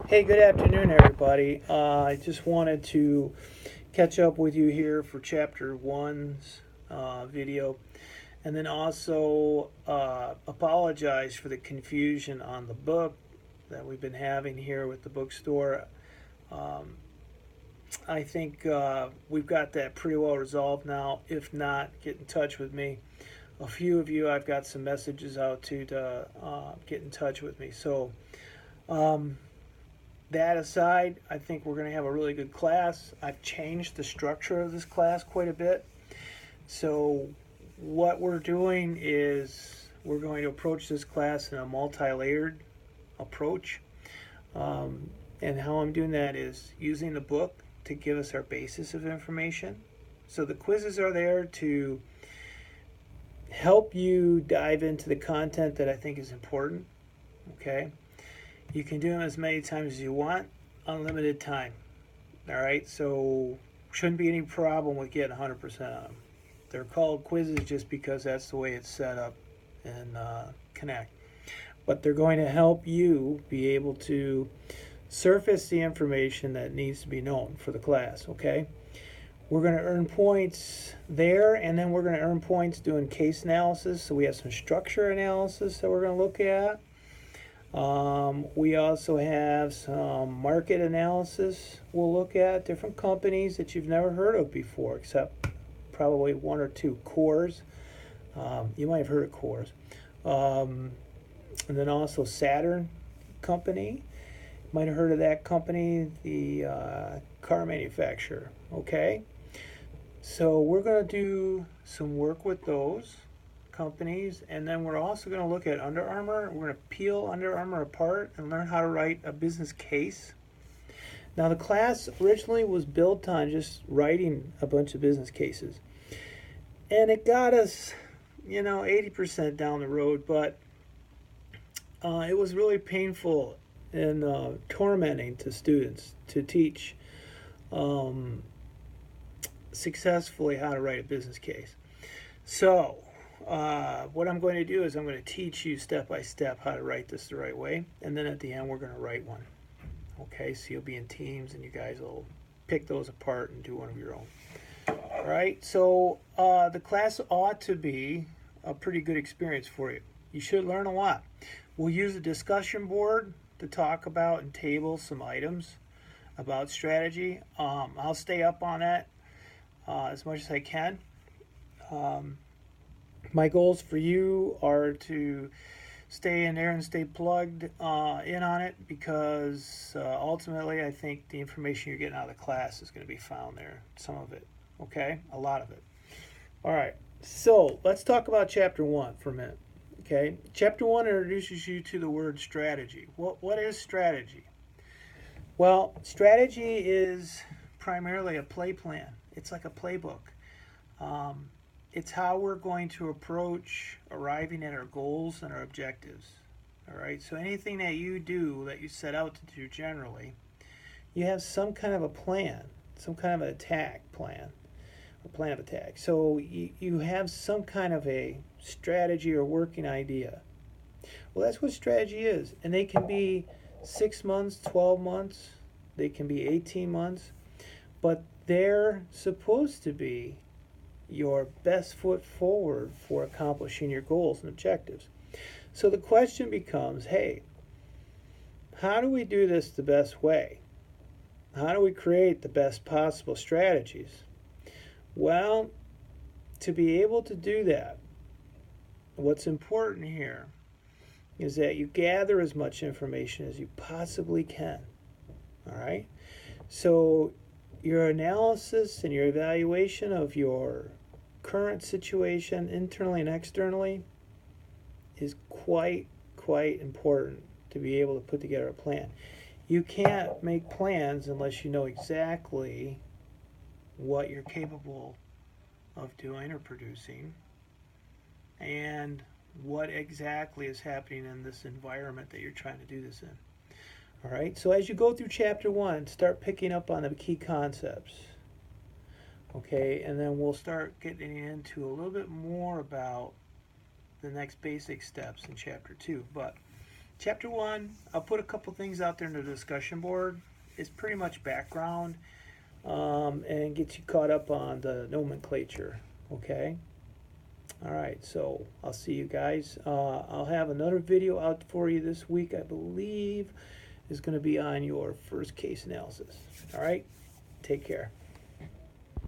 Hey, good afternoon, everybody. I just wanted to catch up with you here for Chapter 1's video, and then also apologize for the confusion on the book that we've been having here with the bookstore. Um, I think we've got that pretty well resolved now. If not, get in touch with me. A few of you, I've got some messages out to get in touch with me. So, um, that aside, I think we're going to have a really good class. I've changed the structure of this class quite a bit. So, what we're doing is we're going to approach this class in a multi layered approach. And how I'm doing that is using the book to give us our basis of information. So, the quizzes are there to help you dive into the content that I think is important. Okay. You can do them as many times as you want, unlimited time. All right, so shouldn't be any problem with getting 100% on them. They're called quizzes just because that's the way it's set up in Connect. But they're going to help you be able to surface the information that needs to be known for the class, okay? We're going to earn points there, and then we're going to earn points doing case analysis. So we have some structure analysis that we're going to look at. We also have some market analysis. We'll look at different companies that you've never heard of before, except probably one or two cores. You might have heard of cores. And then also Saturn Company. Might have heard of that company, the car manufacturer. Okay? So we're going to do some work with those companies, and then we're also going to look at Under Armour. We're going to peel Under Armour apart and learn how to write a business case. Now, the class originally was built on just writing a bunch of business cases, and it got us, 80% down the road, but it was really painful and tormenting to students to teach successfully how to write a business case. So, what I'm going to do is I'm going to teach you step by step how to write this the right way, and then at the end we're going to write one. Okay, so you'll be in teams and you guys will pick those apart and do one of your own. All right, so the class ought to be a pretty good experience for you. You should learn a lot. We'll use a discussion board to talk about and table some items about strategy. I'll stay up on that as much as I can. My goals for you are to stay in there and stay plugged in on it, because ultimately I think the information you're getting out of the class is going to be found there. Some of it, okay? A lot of it. All right, so let's talk about Chapter 1 for a minute. Okay, Chapter 1 introduces you to the word strategy. What is strategy? Well, strategy is primarily a play plan. It's like a playbook. It's how we're going to approach arriving at our goals and our objectives. All right, so anything that you do that you set out to do generally, you have some kind of a plan, some kind of an attack plan, or plan of attack. So you have some kind of a strategy or working idea. Well, that's what strategy is. And they can be 6 months, 12 months, they can be 18 months, but they're supposed to be your best foot forward for accomplishing your goals and objectives. So the question becomes, hey, how do we do this the best way? How do we create the best possible strategies? Well, to be able to do that, what's important here is that you gather as much information as you possibly can. All right? So your analysis and your evaluation of your current situation, internally and externally, is quite important to be able to put together a plan. You can't make plans unless you know exactly what you're capable of doing or producing, and what exactly is happening in this environment that you're trying to do this in. All right, so as you go through Chapter 1, start picking up on the key concepts. Okay, and then we'll start getting into a little bit more about the next basic steps in Chapter 2. But Chapter 1, I'll put a couple things out there in the discussion board. It's pretty much background and gets you caught up on the nomenclature. Okay? Alright, so I'll see you guys. I'll have another video out for you this week, I believe, is going to be on your first case analysis. Alright? Take care.